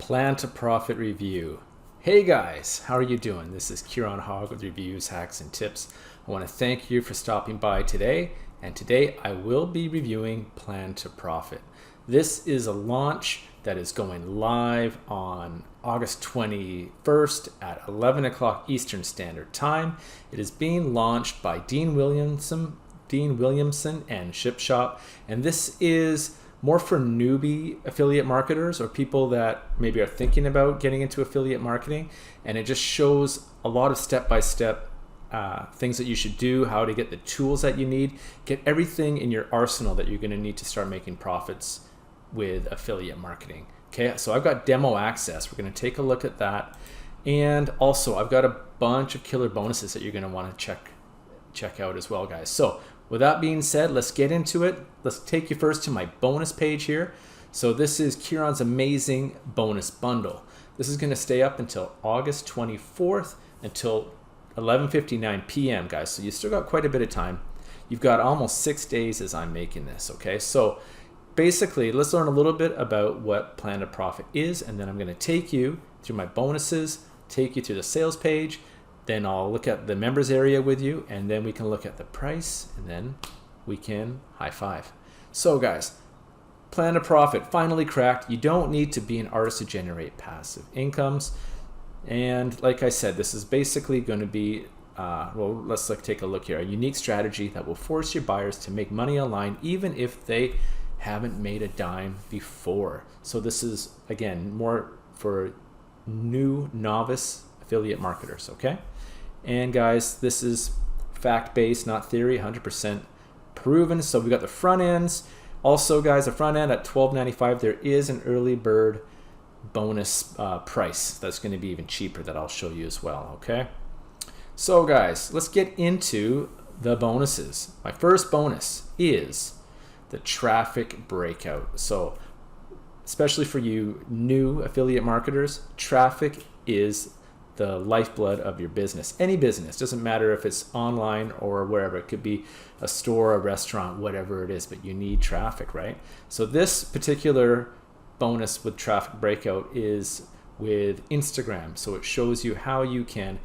Plan to Profit Review. Hey guys, how are you doing? This is Kieran Hogg with Reviews, Hacks, and Tips. I want to thank you for stopping by today, and today I will be reviewing Plan to Profit. This is a launch that is going live on August 21st at 11 o'clock Eastern Standard Time. It is being launched by Dean Williamson and ShipShop, and this is more for newbie affiliate marketers or people that maybe are thinking about getting into affiliate marketing. And it just shows a lot of step-by-step things that you should do, how to get the tools that you need, get everything in your arsenal that you're going to need to start making profits with affiliate marketing. Okay, so I've got demo access. We're going to take a look at that. And also I've got a bunch of killer bonuses that you're going to want to check out as well, guys. So with that being said, let's get into it. Let's take you first to my bonus page here. So this is Kieran's amazing bonus bundle. This is going to stay up until August 24th until 11:59 p.m. guys. So you still got quite a bit of time. You've got almost 6 days as I'm making this. Okay, so basically let's learn a little bit about what Plan to Profit is, and then I'm going to take you through my bonuses, take you through the sales page. Then I'll look at the members area with you, and then we can look at the price, and then we can high five. So guys, Plan to Profit finally cracked. You don't need to be an artist to generate passive incomes. And like I said, this is basically going to be, well, let's take a look here. A unique strategy that will force your buyers to make money online even if they haven't made a dime before. So this is, again, more for new novice affiliate marketers, okay? And guys, this is fact-based, not theory, 100% proven. So we got the front ends. Also, guys, the front end at $12.95, there is an early bird bonus price that's going to be even cheaper that I'll show you as well, okay? So guys, let's get into the bonuses. My first bonus is the traffic breakout. So especially for you new affiliate marketers, traffic is the lifeblood of your business. Any business, doesn't matter if it's online or wherever. It could be a store, a restaurant, whatever it is, but you need traffic, right? So this particular bonus with traffic breakout is with Instagram. So it shows you how you can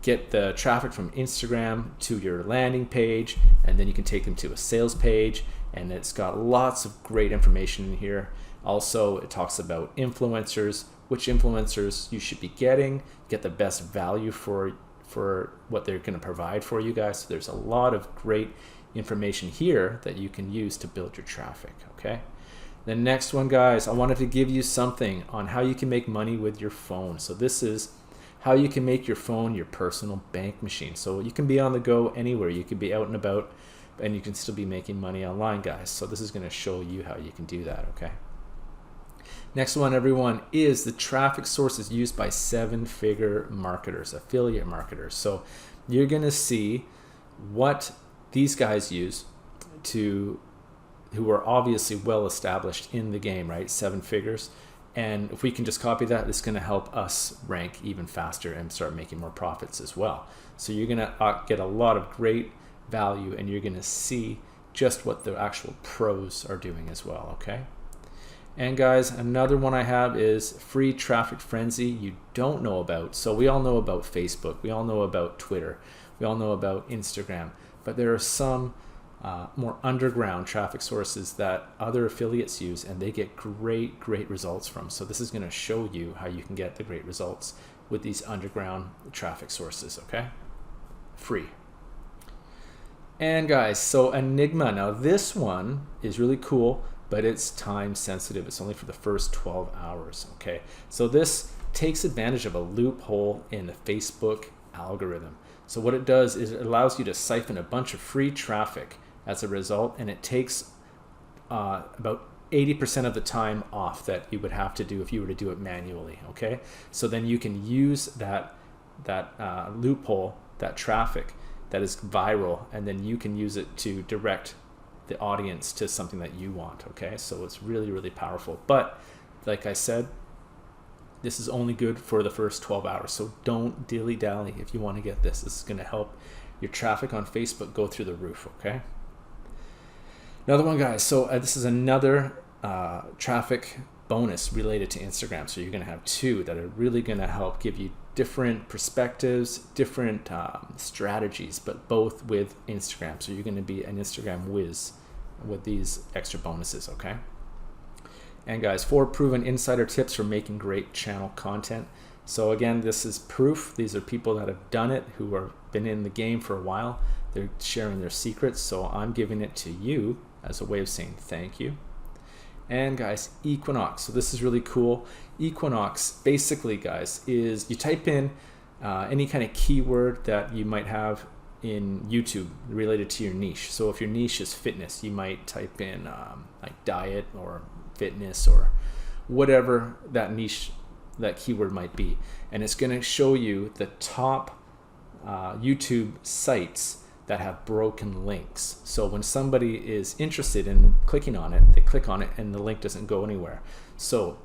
get the traffic from Instagram to your landing page, and then you can take them to a sales page, and it's got lots of great information in here. Also, it talks about influencers, which influencers you should be getting, get the best value for what they're going to provide for you guys. So there's a lot of great information here that you can use to build your traffic, okay? The next one, guys, I wanted to give you something on how you can make money with your phone. So this is how you can make your phone your personal bank machine. So you can be on the go anywhere. You can be out and about, and you can still be making money online, guys. So this is going to show you how you can do that, okay? Next one, everyone, is the traffic sources used by seven-figure marketers, affiliate marketers. So you're going to see what these guys use who are obviously well established in the game, right? 7 figures. And if we can just copy that, it's going to help us rank even faster and start making more profits as well. So you're going to get a lot of great value, and you're going to see just what the actual pros are doing as well, okay? And guys, another one I have is free traffic frenzy you don't know about. So we all know about Facebook, we all know about Twitter, we all know about Instagram, but there are some more underground traffic sources that other affiliates use, and they get great results from. So this is going to show you how you can get the great results with these underground traffic sources, okay? Free. And guys, so Enigma, now this one is really cool, but it's time sensitive. It's only for the first 12 hours, okay? So this takes advantage of a loophole in the Facebook algorithm. So what it does is it allows you to siphon a bunch of free traffic as a result, and it takes about 80% of the time off that you would have to do if you were to do it manually, okay? So then you can use that loophole, that traffic that is viral, and then you can use it to direct the audience to something that you want, okay? So it's really powerful. But like I said, this is only good for the first 12 hours. So don't dilly-dally if you want to get this. This is going to help your traffic on Facebook go through the roof, okay? Another one, guys. So this is another traffic bonus related to Instagram. So you're going to have two that are really going to help give you different perspectives, different strategies, but both with Instagram. So you're going to be an Instagram whiz with these extra bonuses, okay? And guys, 4 proven insider tips for making great channel content. So again, this is proof. These are people that have done it, who have been in the game for a while. They're sharing their secrets, so I'm giving it to you as a way of saying thank you. And guys, Equinox. So this is really cool. Equinox, basically, guys, is you type in any kind of keyword that you might have in YouTube related to your niche. So if your niche is fitness, you might type in like diet or fitness or whatever that niche, that keyword might be. And it's going to show you the top YouTube sites that have broken links. So when somebody is interested in clicking on it, they click on it and the link doesn't go anywhere. So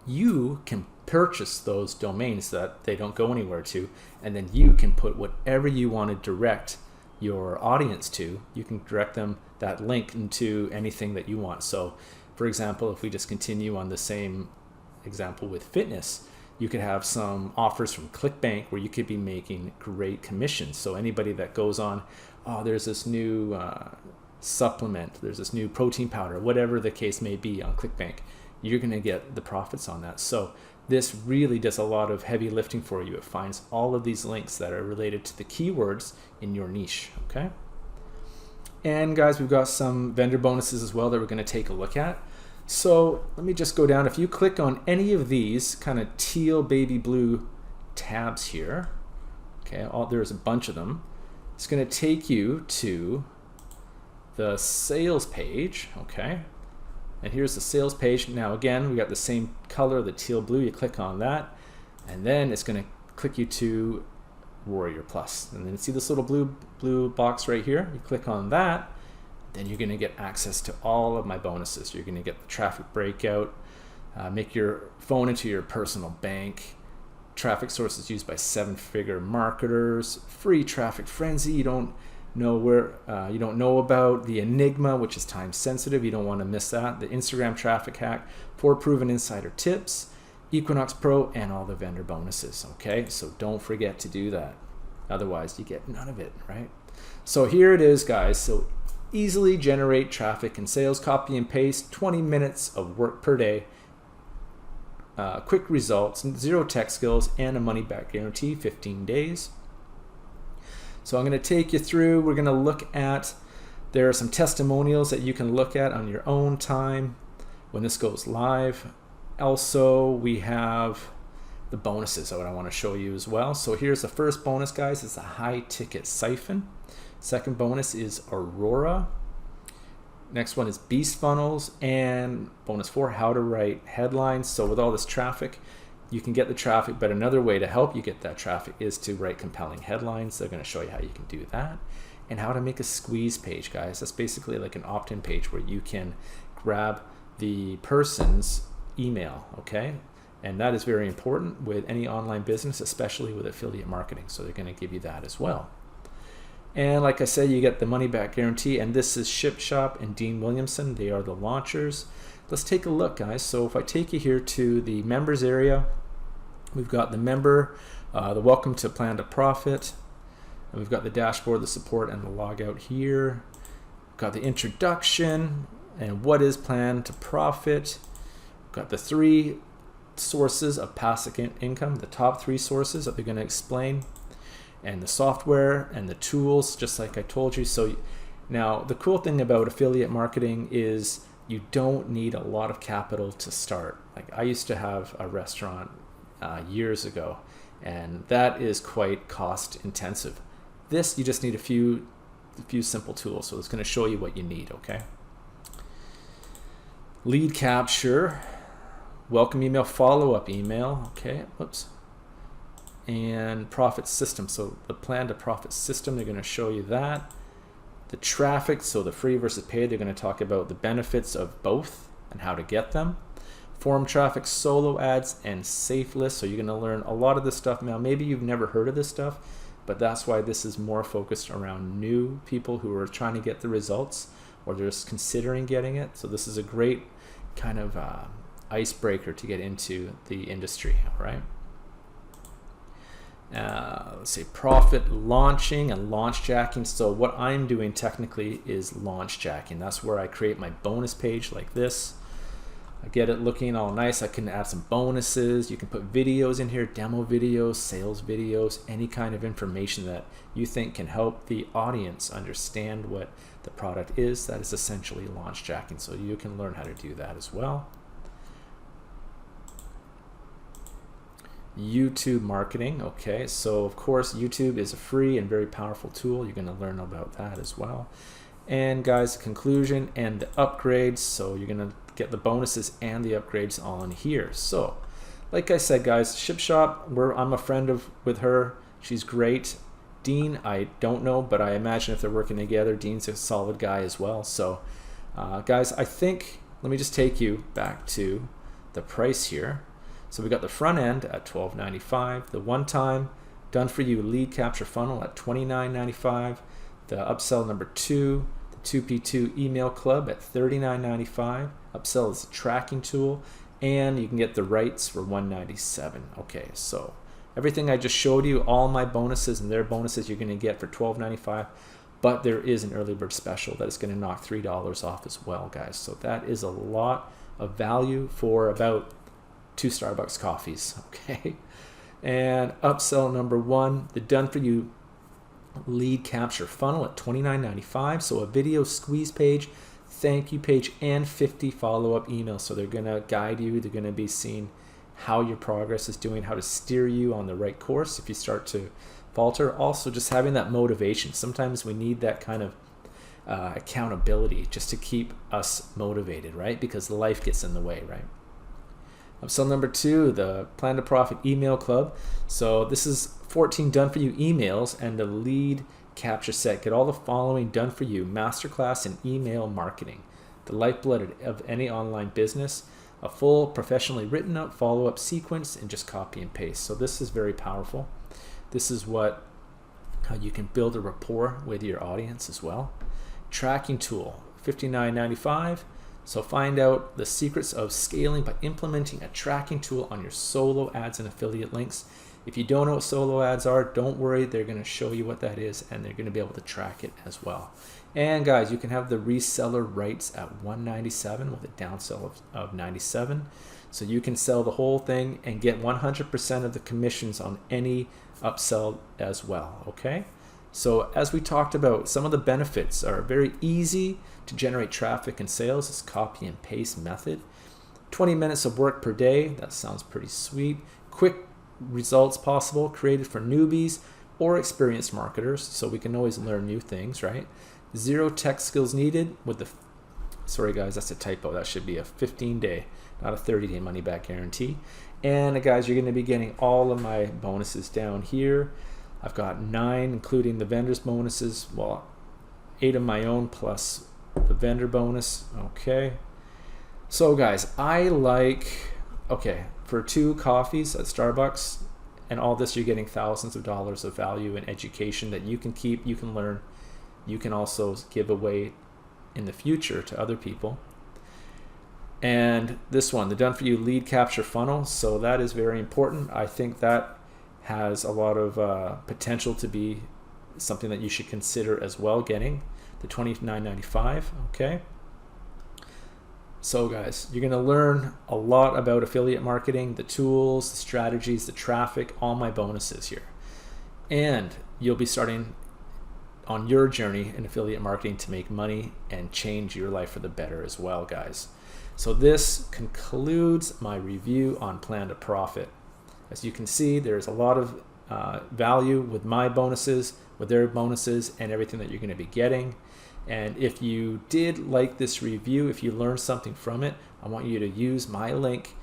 you can purchase those domains that they don't go anywhere to, and then you can put whatever you want to direct your audience to. You can direct them that link into anything that you want. So for example, if we just continue on the same example with fitness, you could have some offers from ClickBank where you could be making great commissions. So anybody that goes on, oh, there's this new supplement, there's this new protein powder, whatever the case may be on ClickBank, you're going to get the profits on that. So this really does a lot of heavy lifting for you. It finds all of these links that are related to the keywords in your niche, okay? And guys, we've got some vendor bonuses as well that we're going to take a look at. So let me just go down. If you click on any of these kind of teal baby blue tabs here, okay, there's a bunch of them. It's going to take you to the sales page, okay? And here's the sales page. Now again, we got the same color, the teal blue. You click on that, and then it's going to click you to Warrior Plus. And then see this little blue box right here? You click on that, then you're going to get access to all of my bonuses. You're going to get the traffic breakout, make your phone into your personal bank, traffic sources used by 7-figure marketers, free traffic frenzy you don't know about, the Enigma, which is time sensitive, you don't want to miss that, the Instagram traffic hack, 4 proven insider tips, Equinox Pro, and all the vendor bonuses. Okay, so don't forget to do that, otherwise you get none of it, right? So here it is, guys. So easily generate traffic and sales, copy and paste, 20 minutes of work per day, quick results, 0 tech skills, and a money back guarantee, 15 days. So I'm going to take you through, we're going to look at, there are some testimonials that you can look at on your own time when this goes live. Also, we have the bonuses that I want to show you as well. So here's the first bonus, guys. It's a high ticket siphon. Second bonus is Aurora. Next one is Beast Funnels, and bonus 4, how to write headlines. So with all this traffic, you can get the traffic, but another way to help you get that traffic is to write compelling headlines. They're going to show you how you can do that, and how to make a squeeze page, guys. That's basically like an opt-in page where you can grab the person's email, okay? And that is very important with any online business, especially with affiliate marketing. So they're going to give you that as well. And like I said, you get the money back guarantee, and this is Ship Shop and Dean Williamson. They are the launchers. Let's take a look, guys. So if I take you here to the members area, we've got the member, the welcome to Plan to Profit, and we've got the dashboard, the support, and the logout here. We've got the introduction and what is Plan to Profit. We've got the 3 sources of passive income, the top 3 sources that they're going to explain, and the software and the tools, just like I told you. So now the cool thing about affiliate marketing is you don't need a lot of capital to start. Like I used to have a restaurant years ago, and that is quite cost intensive. This, you just need a few simple tools. So it's going to show you what you need, okay? Lead capture, welcome email, follow-up email, okay, whoops. And profit system, so the Plan to Profit system, they're going to show you that. The traffic, so the free versus paid, they're going to talk about the benefits of both and how to get them. Form traffic, solo ads, and safe lists. So you're going to learn a lot of this stuff. Now, maybe you've never heard of this stuff, but that's why this is more focused around new people who are trying to get the results or they're just considering getting it. So this is a great kind of icebreaker to get into the industry, all right? Let's say profit launching and launch jacking. So what I'm doing technically is launch jacking. That's where I create my bonus page like this. I get it looking all nice. I can add some bonuses. You can put videos in here, demo videos, sales videos, any kind of information that you think can help the audience understand what the product is. That is essentially launch jacking. So you can learn how to do that as well. YouTube marketing. Okay, so of course YouTube is a free and very powerful tool. You're going to learn about that as well. And guys, conclusion and the upgrades. So you're going to get the bonuses and the upgrades all in here. So like I said, guys, Ship Shop, I'm a friend with her. She's great. Dean, I don't know, but I imagine if they're working together, Dean's a solid guy as well. So guys, I think, let me just take you back to the price here. So we got the front end at $12.95, the one-time done-for-you lead capture funnel at $29.95, the upsell number 2, the 2P2 email club at $39.95. Upsell is a tracking tool, and you can get the rights for $197. Okay, so everything I just showed you, all my bonuses and their bonuses, you're going to get for $12.95, but there is an early bird special that is going to knock $3 off as well, guys. So that is a lot of value for about 2 Starbucks coffees, okay? And upsell number 1, the done-for-you lead capture funnel at $29.95. So a video squeeze page, thank you page, and 50 follow-up emails. So they're gonna guide you, they're gonna be seeing how your progress is doing, how to steer you on the right course if you start to falter. Also, just having that motivation. Sometimes we need that kind of accountability just to keep us motivated, right? Because life gets in the way, right? Upsell number 2, the Plan to Profit email club. So this is 14 done for you emails and the lead capture set. Get all the following done for you: masterclass in email marketing, the lifeblood of any online business, a full professionally written out follow-up sequence, and just copy and paste. So this is very powerful. This is how you can build a rapport with your audience as well. Tracking tool, $59.95. So find out the secrets of scaling by implementing a tracking tool on your solo ads and affiliate links. If you don't know what solo ads are, don't worry, they're going to show you what that is, and they're going to be able to track it as well. And guys, you can have the reseller rights at $197 with a downsell of $97. So you can sell the whole thing and get 100% of the commissions on any upsell as well, okay? So as we talked about, some of the benefits are very easy to generate traffic and sales. It's copy and paste method. 20 minutes of work per day. That sounds pretty sweet. Quick results possible, created for newbies or experienced marketers. So we can always learn new things, right? 0 tech skills needed with the, sorry guys, that's a typo. That should be a 15-day, not a 30-day money back guarantee. And guys, you're going to be getting all of my bonuses down here. I've got 9, including the vendor's bonuses. Well, 8 of my own plus the vendor bonus. Okay. So guys, okay, for 2 coffees at Starbucks and all this, you're getting thousands of dollars of value and education that you can keep, you can learn. You can also give away in the future to other people. And this one, the done for you lead capture funnel. So that is very important. I think that has a lot of potential to be something that you should consider as well, getting the $29.95. Okay, so guys, you're going to learn a lot about affiliate marketing, the tools, the strategies, the traffic, all my bonuses here, and you'll be starting on your journey in affiliate marketing to make money and change your life for the better as well, guys. So this concludes my review on Plan to Profit. As you can see, there's a lot of value with my bonuses, with their bonuses, and everything that you're going to be getting. And if you did like this review, if you learned something from it, I want you to use my link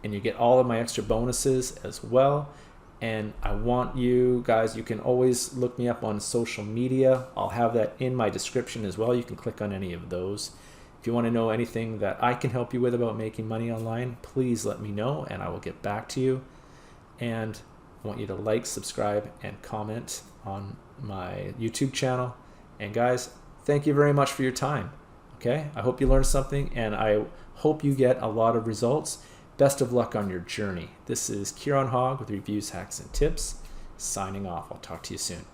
and you get all of my extra bonuses as well. And I want you guys, you can always look me up on social media. I'll have that in my description as well. You can click on any of those. If you want to know anything that I can help you with about making money online, please let me know and I will get back to you. And I want you to like, subscribe, and comment on my YouTube channel. And guys, thank you very much for your time. Okay, I hope you learned something, and I hope you get a lot of results. Best of luck on your journey. This is Kieran Hogg with Reviews, Hacks, and Tips, signing off. I'll talk to you soon.